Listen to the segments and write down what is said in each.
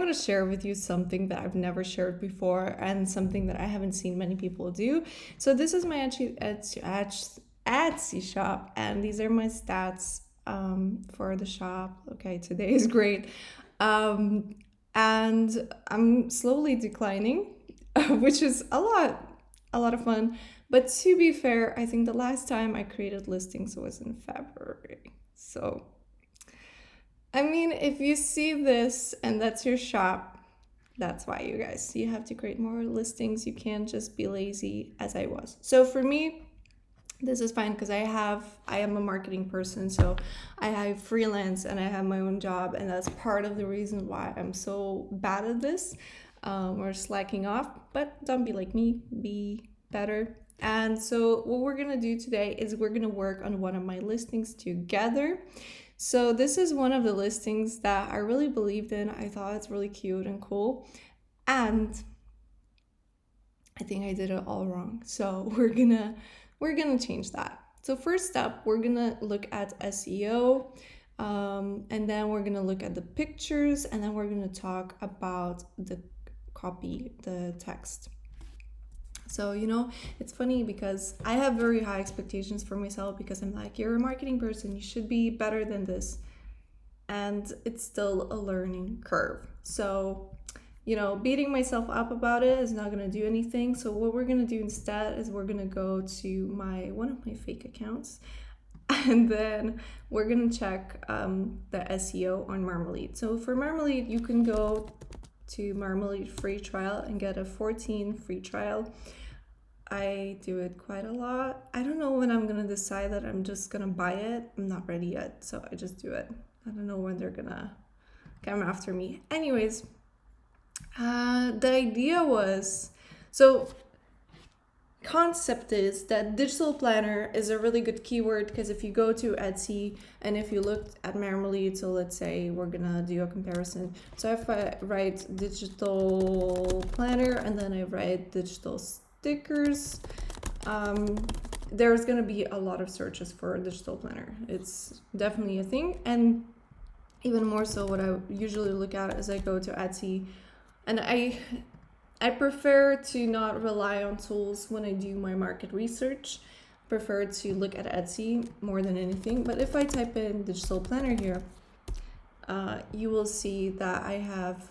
want to share with you something that I've never shared before and something that I haven't seen many people do. So this is my Etsy shop, and these are my stats for the shop. Okay, today is great. And I'm slowly declining, which is a lot of fun. But to be fair, I think the last time I created listings was in February. So I mean, if you see this and that's your shop, that's why, you guys. You have to create more listings. You can't just be lazy as I was. So for me, this is fine because I am a marketing person, so I have freelance and I have my own job, and that's part of the reason why I'm so bad at this or slacking off. But don't be like me, be better. And so what we're gonna do today is we're gonna work on one of my listings together. So this is one of the listings that I really believed in. I thought it's really cute and cool, and I think I did it all wrong. So we're gonna change that. So first up, we're gonna look at SEO, and then we're gonna look at the pictures, and then we're gonna talk about the copy, the text. So, it's funny because I have very high expectations for myself because I'm like, you're a marketing person, you should be better than this. And it's still a learning curve. So, beating myself up about it is not going to do anything. So what we're going to do instead is we're going to go to one of my fake accounts, and then we're going to check the SEO on Marmalade. So for Marmalade, you can go to Marmalade free trial and get a 14 free trial. I do it quite a lot. I don't know when I'm gonna decide that I'm just gonna buy it. I'm not ready yet, so I just do it. I don't know when they're gonna come after me. Anyways, the idea was, so concept is that digital planner is a really good keyword because if you go to Etsy and if you look at Marmalade, so let's say we're gonna do a comparison. So if I write digital planner and then I write digital stickers, there's gonna be a lot of searches for digital planner. It's definitely a thing. And even more so, what I usually look at is I go to Etsy, and I prefer to not rely on tools when I do my market research. Prefer to look at Etsy more than anything. But if I type in digital planner here, you will see that I have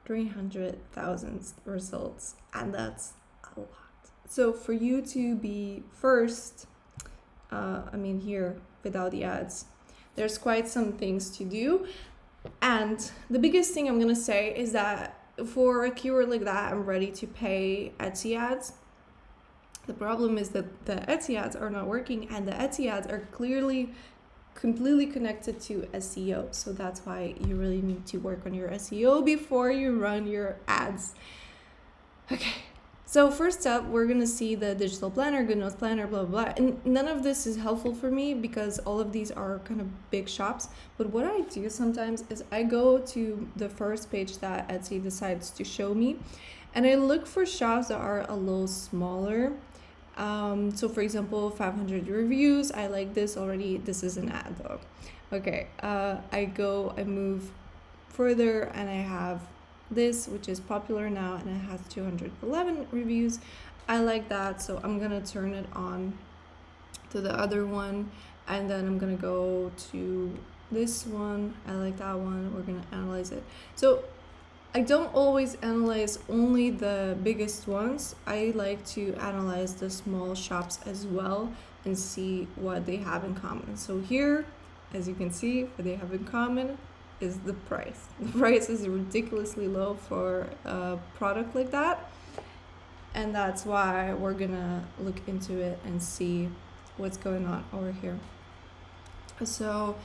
300,000 results, and that's a lot. So for you to be first, here without the ads, there's quite some things to do. And the biggest thing I'm gonna say is that for a keyword like that, I'm ready to pay Etsy ads. The problem is that the Etsy ads are not working, and the Etsy ads are clearly completely connected to SEO. So that's why you really need to work on your SEO before you run your ads. Okay, so first up, we're gonna see the digital planner, good notes planner, blah, blah, blah. And none of this is helpful for me because all of these are kind of big shops. But what I do sometimes is I go to the first page that Etsy decides to show me, and I look for shops that are a little smaller. So for example, 500 reviews, I like this already. This is an ad though. Okay, I move further, and I have this, which is popular now, and it has 211 reviews. I like that, so I'm gonna turn it on to the other one, and then I'm gonna go to this one. I like that one. We're gonna analyze it. So I don't always analyze only the biggest ones. I like to analyze the small shops as well and see what they have in common. So here, as you can see, what they have in common is the price. The price is ridiculously low for a product like that. And that's why we're gonna look into it and see what's going on over here. So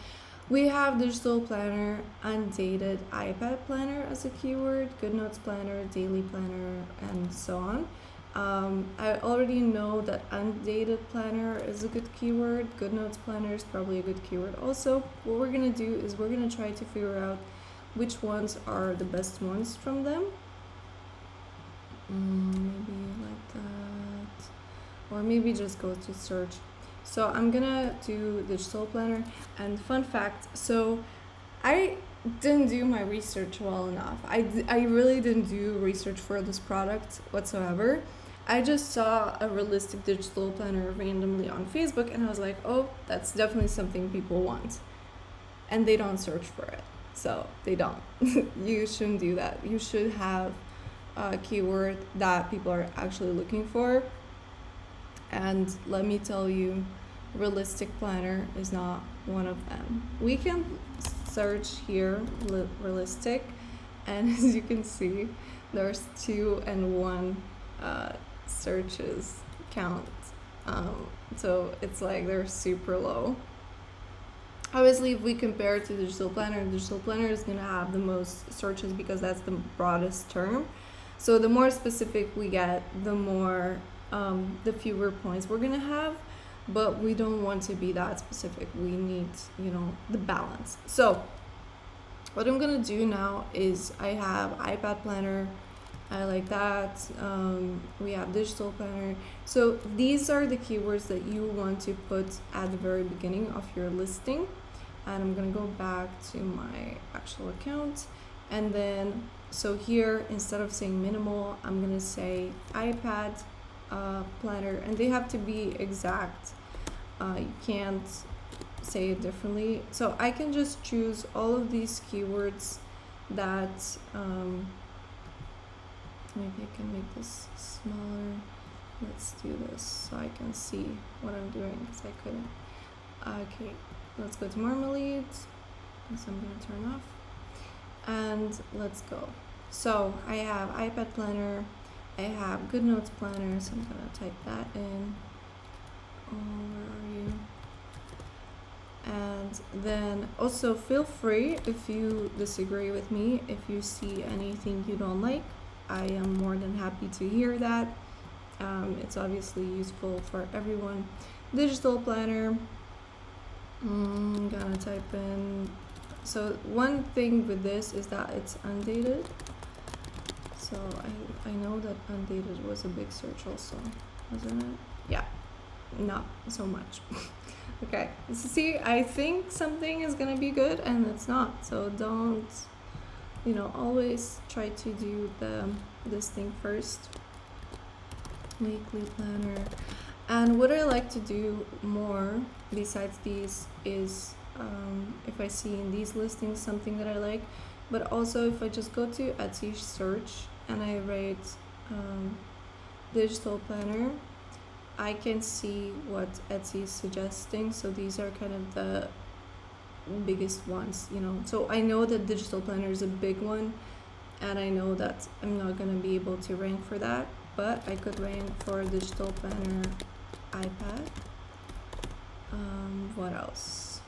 we have digital planner, undated iPad planner as a keyword, good notes planner, daily planner, and so on. I already know that undated planner is a good keyword. Good notes planner is probably a good keyword also. What we're gonna do is we're gonna try to figure out which ones are the best ones from them. Maybe like that, or maybe just go to search. So I'm gonna do digital planner. And fun fact, so I didn't do my research well enough. I really didn't do research for this product whatsoever. I just saw a realistic digital planner randomly on Facebook, and I was like, oh, that's definitely something people want. And they don't search for it. So they don't. You shouldn't do that. You should have a keyword that people are actually looking for. And let me tell you, realistic planner is not one of them. We can search here realistic, and as you can see, there's 2 and 1 searches count. So it's like they're super low. Obviously, if we compare it to digital planner is going to have the most searches because that's the broadest term. So the more specific we get, the more the fewer points we're going to have, but we don't want to be that specific. We need, the balance. So what I'm going to do now is I have iPad planner. I like that. We have digital planner. So these are the keywords that you want to put at the very beginning of your listing. And I'm gonna go back to my actual account. And then, so here, instead of saying minimal, I'm gonna say iPad planner, and they have to be exact. You can't say it differently. So I can just choose all of these keywords that, maybe I can make this smaller. Let's do this so I can see what I'm doing because I couldn't. Okay, let's go to Marmalade. So I'm going to turn off. And let's go. So I have iPad planner. I have Good Notes planner. So I'm going to type that in. Oh, where are you? And then also feel free if you disagree with me, if you see anything you don't like. I am more than happy to hear that. It's obviously useful for everyone. Digital planner. I'm gonna type in. So one thing with this is that it's undated. So I know that undated was a big search also, wasn't it? Yeah, not so much. Okay, so see, I think something is gonna be good and it's not. So don't, always try to do this thing first. Weekly planner. And what I like to do more besides these is if I see in these listings something that I like, but also if I just go to Etsy search and I write digital planner, I can see what Etsy is suggesting. So these are kind of the biggest ones, So I know that digital planner is a big one, and I know that I'm not going to be able to rank for that, but I could rank for digital planner iPad. What else?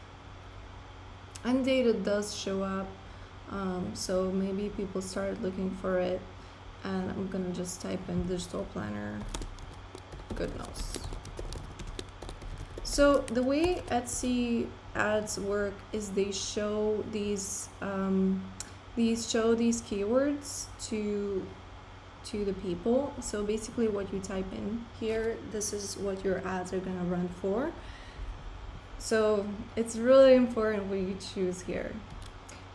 Undated does show up, so maybe people started looking for it, and I'm gonna just type in digital planner Good Notes. So the way Etsy ads work is they show these keywords to the people. So basically what you type in here, this is what your ads are gonna run for. So it's really important what you choose here.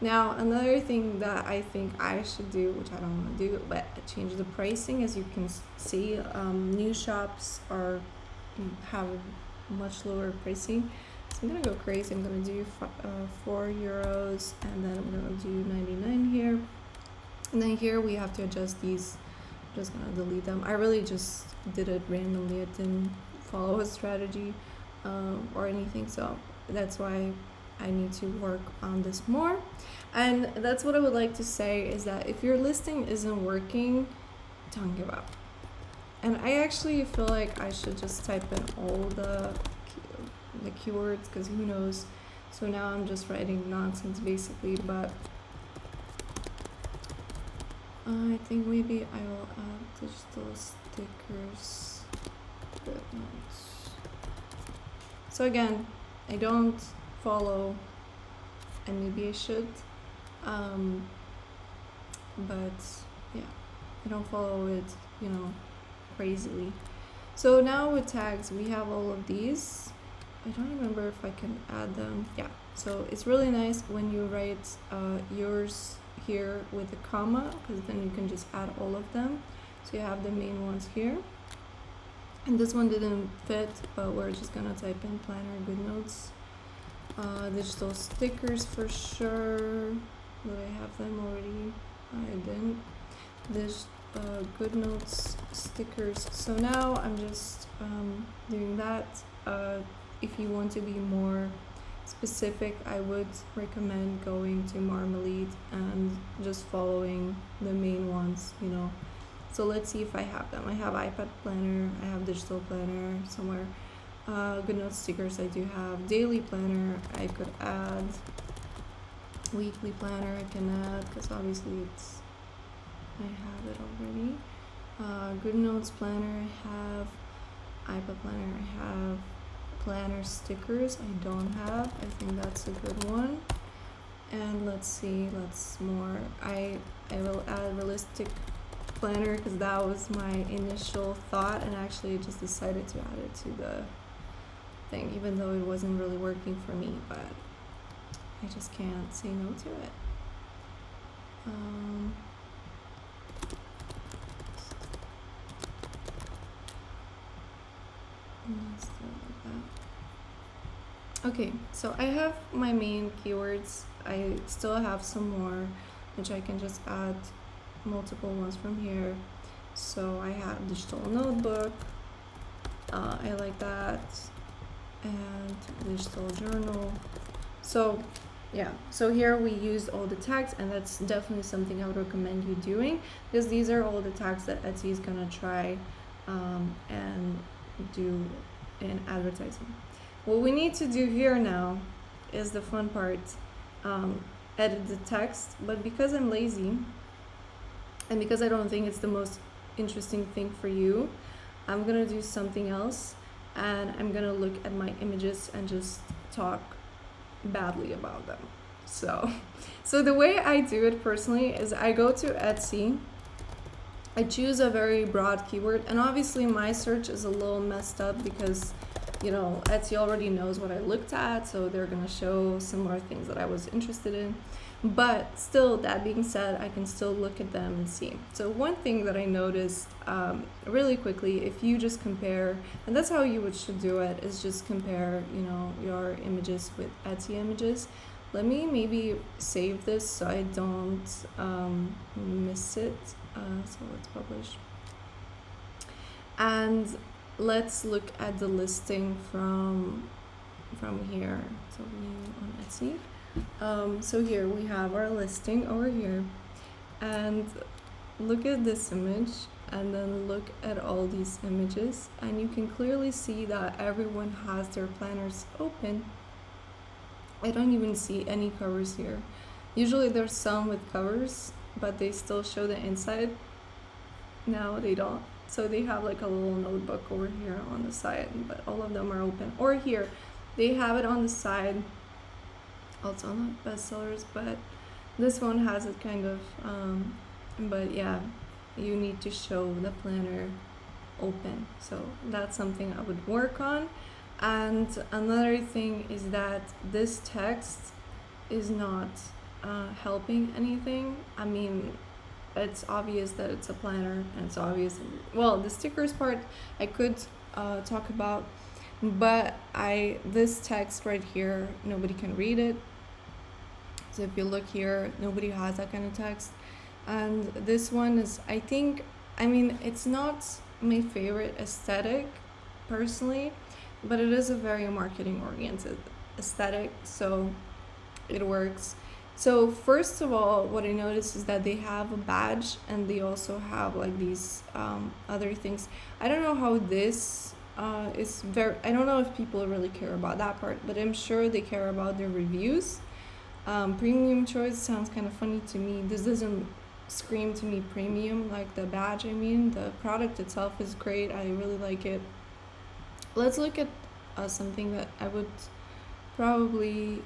Now another thing that I think I should do, which I don't want to do, but change the pricing. As you can see, new shops have much lower pricing. So I'm gonna go crazy. I'm gonna do €4, and then I'm gonna do 99 here. And then here we have to adjust these. I'm just gonna delete them. I really just did it randomly. I didn't follow a strategy or anything, so that's why I need to work on this more. And that's what I would like to say, is that if your listing isn't working, don't give up. And I actually feel like I should just type in all the keywords, because who knows. So now I'm just writing nonsense basically, but I think maybe I will add digital stickers. Good notes. So again, I don't follow, and maybe I should, but yeah, I don't follow it, crazily. So now with tags, we have all of these. I don't remember if I can add them. Yeah, So it's really nice when you write yours here with a comma, because then you can just add all of them. So you have the main ones here. And this one didn't fit, but we're just gonna type in planner, good notes. Digital stickers for sure. Do I have them already? I didn't. This good notes stickers. So now I'm just doing that. If you want to be more specific, I would recommend going to Marmalade and just following the main ones, you know. So let's see if I have them. I have iPad planner, I have digital planner somewhere. Good notes stickers I do have. Daily planner I could add. Weekly planner I can add, because obviously I have it already. Good notes planner I have. iPad planner I have. Planner stickers I don't have. I think that's a good one. And let's see, I will add realistic planner, because that was my initial thought, and actually I just decided to add it to the thing, even though it wasn't really working for me, but I just can't say no to it. Let's do that. Okay, so I have my main keywords. I still have some more, which I can just add multiple ones from here. So I have digital notebook. I like that. And digital journal. So yeah, so here we used all the tags, and that's definitely something I would recommend you doing, because these are all the tags that Etsy is gonna try and do in advertising. What we need to do here now is the fun part, edit the text, but because I'm lazy and because I don't think it's the most interesting thing for you, I'm gonna do something else, and I'm gonna look at my images and just talk badly about them. So the way I do it personally is I go to Etsy, I choose a very broad keyword, and obviously my search is a little messed up because, you know, Etsy already knows what I looked at, so they're gonna show similar things that I was interested in. But still, that being said, I can still look at them and see. So one thing that I noticed really quickly, if you just compare, and that's how you should do it, is just compare, you know, your images with Etsy images. Let me maybe save this so I don't miss it. So let's publish. And let's look at the listing from here. So view on Etsy. So here we have our listing over here, and look at this image, and then look at all these images, and you can clearly see that everyone has their planners open. I don't even see any covers here. Usually there's some with covers, but they still show the inside. Now they don't. So they have like a little notebook over here on the side, but all of them are open. Or here, they have it on the side. Also not bestsellers, but this one has it kind of, but yeah, you need to show the planner open. So that's something I would work on. And another thing is that this text is not helping anything. I mean, it's obvious that it's a planner, and it's obvious, well, the stickers part I could talk about, but this text right here, nobody can read it. So if you look here, nobody has that kind of text. And this one is, I mean, it's not my favorite aesthetic personally, but it is a very marketing oriented aesthetic, so it works. So first of all, what I noticed is that they have a badge, and they also have like these other things. I don't know how this is I don't know if people really care about that part, but I'm sure they care about their reviews. Premium choice sounds kind of funny to me. This doesn't scream to me premium like the badge. I mean, the product itself is great. I really like it. Let's look at something that I would probably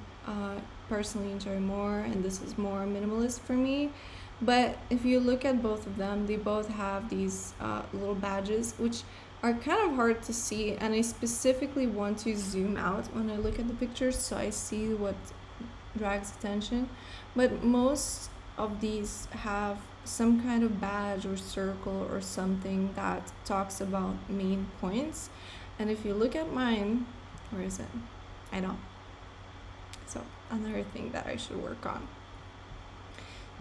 personally enjoy more, and this is more minimalist for me. But if you look at both of them, they both have these little badges, which are kind of hard to see, and I specifically want to zoom out when I look at the pictures so I see what drags attention, but most of these have some kind of badge or circle or something that talks about main points. And if you look at mine, where is it? I know. So another thing that I should work on.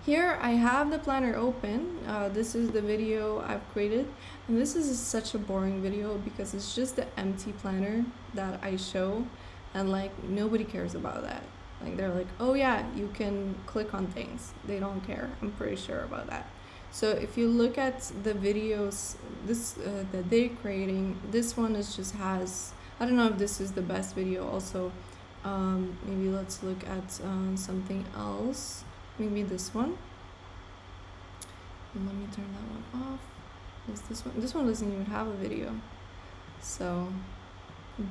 Here I have the planner open. This is the video I've created, and this is such a boring video because it's just the empty planner that I show, and like nobody cares about that. Like they're like, oh yeah, you can click on things. They don't care. I'm pretty sure about that. So if you look at the videos that they're creating, this one is just has, I don't know if this is the best video also. Maybe let's look at something else. Maybe this one. And let me turn that one off. Is this one? This one doesn't even have a video. So,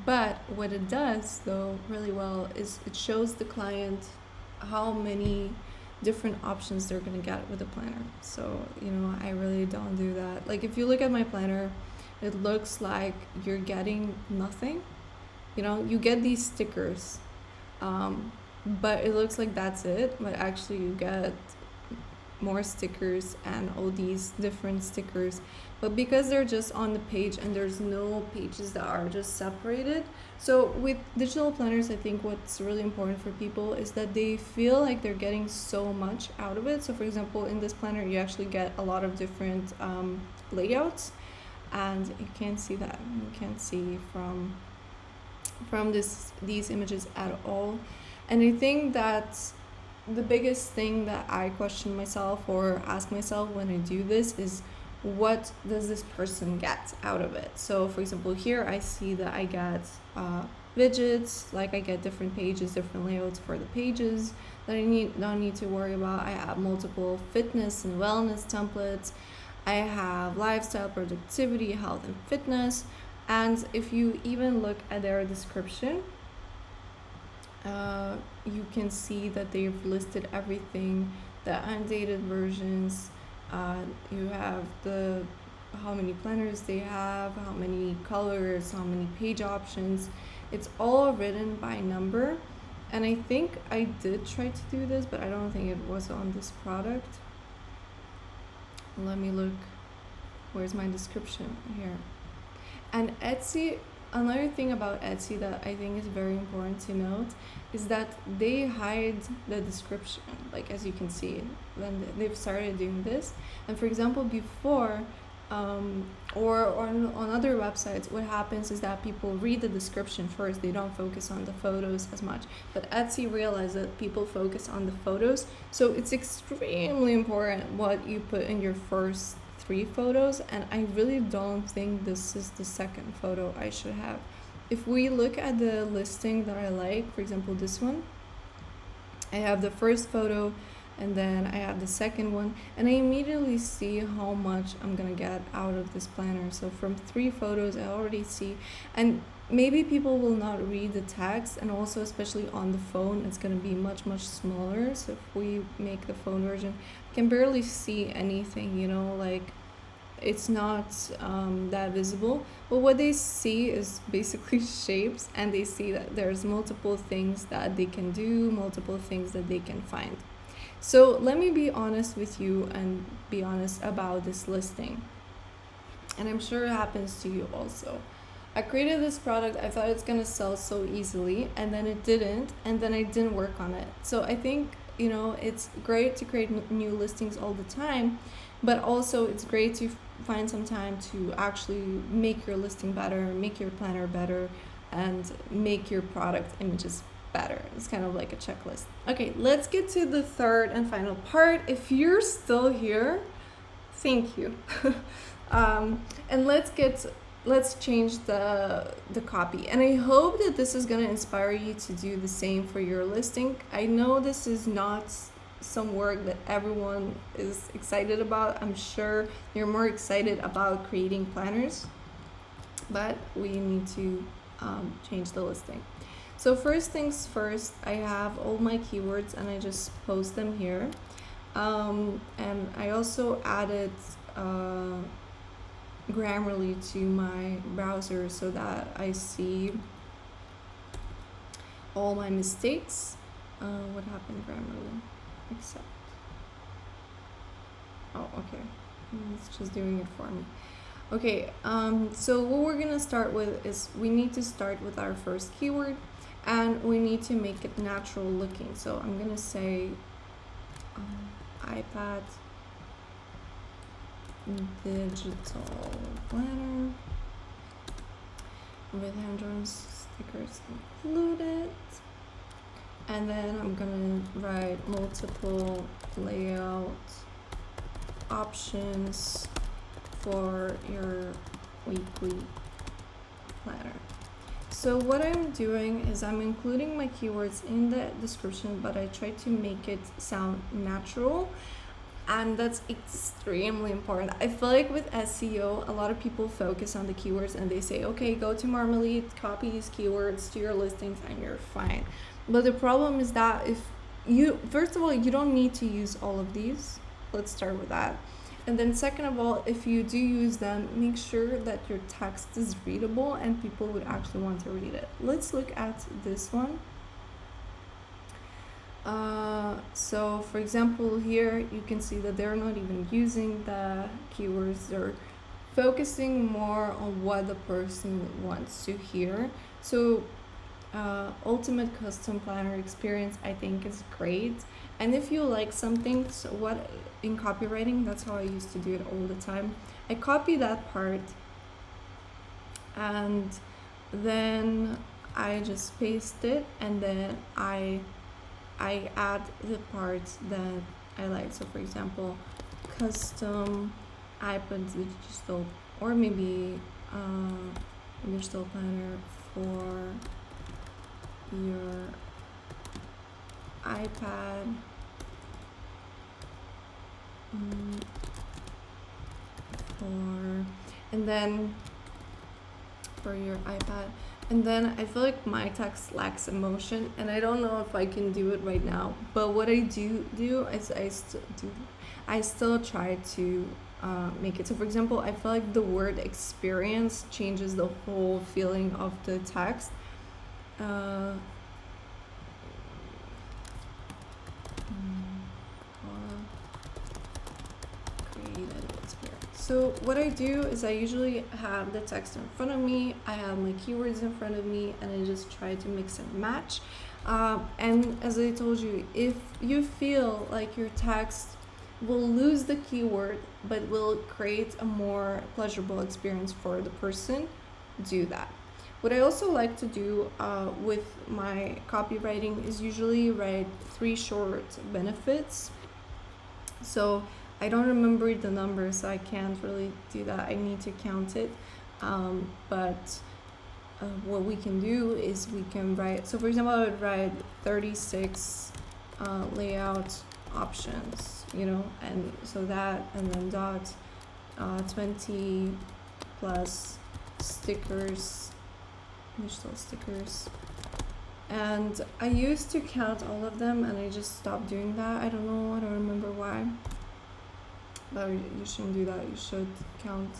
but what it does though really well is it shows the client how many different options they're gonna get with a planner. So, you know, I really don't do that. Like if you look at my planner, it looks like you're getting nothing. You know, you get these stickers, but it looks like that's it, but actually you get more stickers and all these different stickers, but because they're just on the page and there's no pages that are just separated. So with digital planners, I think what's really important for people is that they feel like they're getting so much out of it. So for example, in this planner you actually get a lot of different layouts, and you can't see that, you can't see from these images at all. And I think that the biggest thing that I question myself or ask myself when I do this is, what does this person get out of it? So for example, here I see that I get widgets, like I get different pages, different layouts for the pages that I don't need to worry about. I have multiple fitness and wellness templates. I have lifestyle, productivity, health and fitness. And if you even look at their description, you can see that they've listed everything, the undated versions. You have how many planners they have, how many colors, how many page options. It's all written by number. And I think I did try to do this, but I don't think it was on this product. Let me look. Where's my description? Here. And Etsy, another thing about Etsy that I think is very important to note is that they hide the description, like as you can see, when they've started doing this. And for example, before, or on other websites, what happens is that people read the description first, they don't focus on the photos as much. But Etsy realized that people focus on the photos, so it's extremely important what you put in your first 3 photos, and I really don't think this is the second photo I should have. If we look at the listing that I like, for example this one, I have the first photo and then I have the second one, and I immediately see how much I'm gonna get out of this planner. So from 3 photos I already see, and maybe people will not read the text, and also especially on the phone it's going to be much smaller. So if we make the phone version, I can barely see anything, you know, like it's not that visible. But what they see is basically shapes, and they see that there's multiple things that they can do, multiple things that they can find. So let me be honest with you and be honest about this listing, and I'm sure it happens to you also. I created this product, I thought it's gonna sell so easily, and then it didn't, and then I didn't work on it. So I think, you know, it's great to create new listings all the time, but also it's great to find some time to actually make your listing better, make your planner better, and make your product images better. It's kind of like a checklist. Okay, let's get to the third and final part. If you're still here, thank you. And let's change the copy, and I hope that this is going to inspire you to do the same for your listing. I know this is not some work that everyone is excited about. I'm sure you're more excited about creating planners, but we need to change the listing. So first things first, I have all my keywords and I just post them here, and I also added Grammarly to my browser so that I see all my mistakes. What happened, Grammarly? Accept. Oh, okay. It's just doing it for me. Okay, so what we're gonna start with is we need to start with our first keyword, and we need to make it natural looking. So I'm gonna say iPad digital planner with hand-drawn stickers included. And then I'm gonna write multiple layout options for your weekly planner. So what I'm doing is I'm including my keywords in the description, but I try to make it sound natural, and that's extremely important. I feel like with SEO, a lot of people focus on the keywords and they say, okay, go to Marmalade, copy these keywords to your listings and you're fine. But the problem is that if you, first of all, you don't need to use all of these. Let's start with that. And then second of all, if you do use them, make sure that your text is readable and people would actually want to read it. Let's look at this one. So for example, here you can see that they're not even using the keywords. They're focusing more on what the person wants to hear. So ultimate custom planner experience, I think, is great. And if you like something, so what in copywriting, that's how I used to do it all the time. I copy that part and then I just paste it, and then I add the parts that I like. So for example, custom iPad digital, or maybe digital planner for your iPad and then for your iPad. And then I feel like my text lacks emotion, and I don't know if I can do it right now. But what I do is I still try to make it. So for example, I feel like the word experience changes the whole feeling of the text. So what I do is I usually have the text in front of me, I have my keywords in front of me, and I just try to mix and match. And as I told you, if you feel like your text will lose the keyword but will create a more pleasurable experience for the person, do that. What I also like to do with my copywriting is usually write 3 short benefits. So I don't remember the number, so I can't really do that. I need to count it. But what we can do is we can write, so for example, I would write 36 layout options, and so that, and then dot 20 plus stickers, digital stickers. And I used to count all of them, and I just stopped doing that. I don't remember why. But you shouldn't do that. You should count.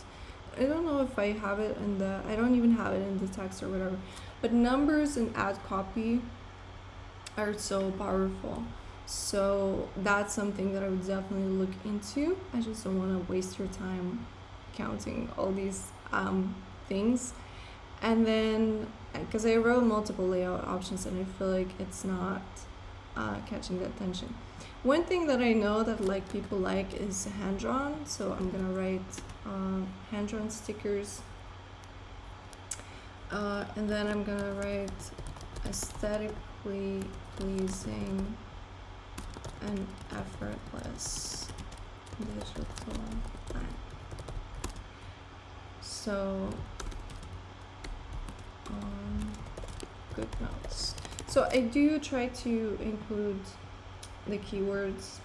I don't know if I have it in the, I don't even have it in the text or whatever. But numbers and ad copy are so powerful. So that's something that I would definitely look into. I just don't want to waste your time counting all these things. And then, because I wrote multiple layout options and I feel like it's not catching the attention. One thing that I know that people like is hand-drawn, so I'm gonna write hand-drawn stickers, and then I'm gonna write aesthetically pleasing and effortless digital plan. So good notes. So I do try to include the keywords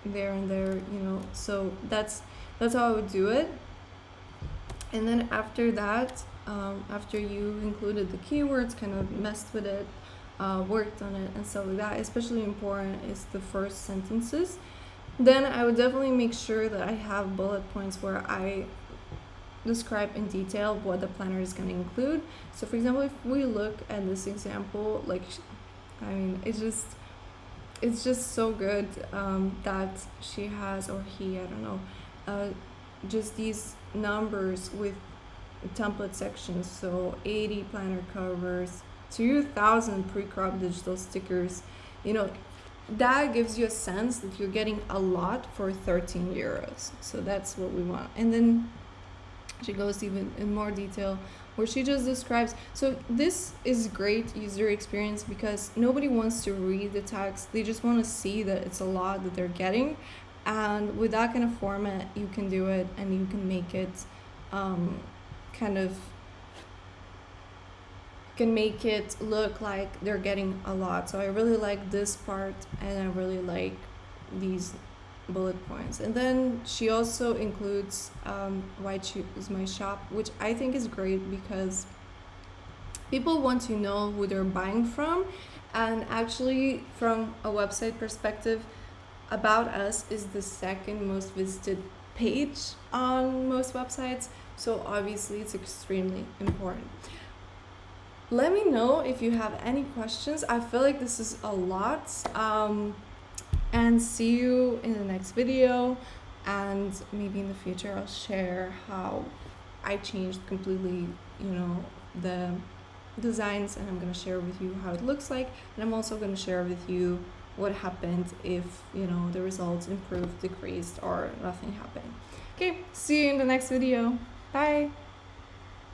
there and there, so that's how I would do it. And then after that, after you included the keywords, kind of messed with it, worked on it and stuff like that, especially important is the first sentences. Then I would definitely make sure that I have bullet points where I describe in detail what the planner is going to include. So for example, if we look at this example, it's just it's just so good that she has, or he, I don't know, uh, just these numbers with template sections. So 80 planner covers, 2,000 pre-cropped digital stickers. You know, that gives you a sense that you're getting a lot for 13 euros. So that's what we want. And then she goes even in more detail where she just describes. So this is great user experience because nobody wants to read the text, they just want to see that it's a lot that they're getting. And with that kind of format you can do it, and you can make it kind of can make it look like they're getting a lot. So I really like this part, and I really like these bullet points. And then she also includes why choose my shop, which I think is great because people want to know who they're buying from. And actually, from a website perspective, About Us is the second most visited page on most websites. So obviously, it's extremely important. Let me know if you have any questions. I feel like this is a lot. And see you in the next video. And maybe in the future, I'll share how I changed completely, the designs, and I'm going to share with you how it looks like. And I'm also going to share with you what happened if, the results improved, decreased, or nothing happened. Okay, see you in the next video. Bye.